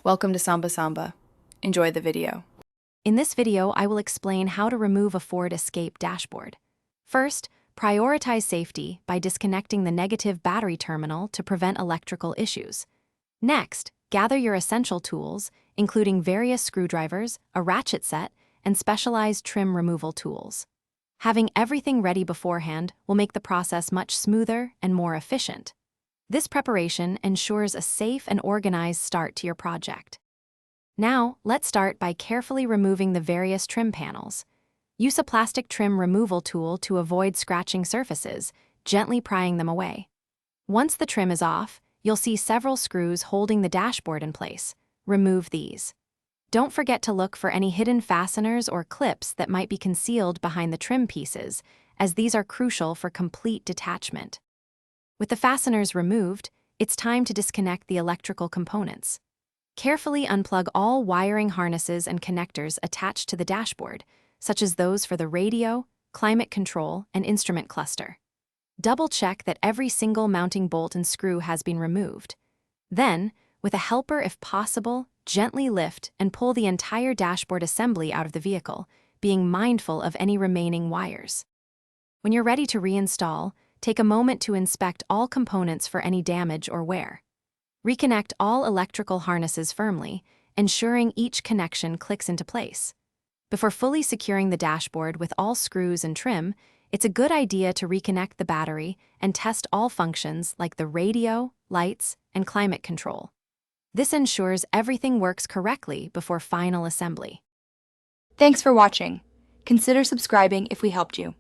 Welcome to Samba Samba. Enjoy the video. In this video, I will explain how to remove a Ford Escape dashboard. First, prioritize safety by disconnecting the negative battery terminal to prevent electrical issues. Next, gather your essential tools, including various screwdrivers, a ratchet set, and specialized trim removal tools. Having everything ready beforehand will make the process much smoother and more efficient. This preparation ensures a safe and organized start to your project. Now, let's start by carefully removing the various trim panels. Use a plastic trim removal tool to avoid scratching surfaces, gently prying them away. Once the trim is off, you'll see several screws holding the dashboard in place. Remove these. Don't forget to look for any hidden fasteners or clips that might be concealed behind the trim pieces, as these are crucial for complete detachment. With the fasteners removed, it's time to disconnect the electrical components. Carefully unplug all wiring harnesses and connectors attached to the dashboard, such as those for the radio, climate control, and instrument cluster. Double-check that every single mounting bolt and screw has been removed. Then, with a helper if possible, gently lift and pull the entire dashboard assembly out of the vehicle, being mindful of any remaining wires. When you're ready to reinstall, take a moment to inspect all components for any damage or wear. Reconnect all electrical harnesses firmly, ensuring each connection clicks into place. Before fully securing the dashboard with all screws and trim, it's a good idea to reconnect the battery and test all functions like the radio, lights, and climate control. This ensures everything works correctly before final assembly. Thanks for watching. Consider subscribing if we helped you.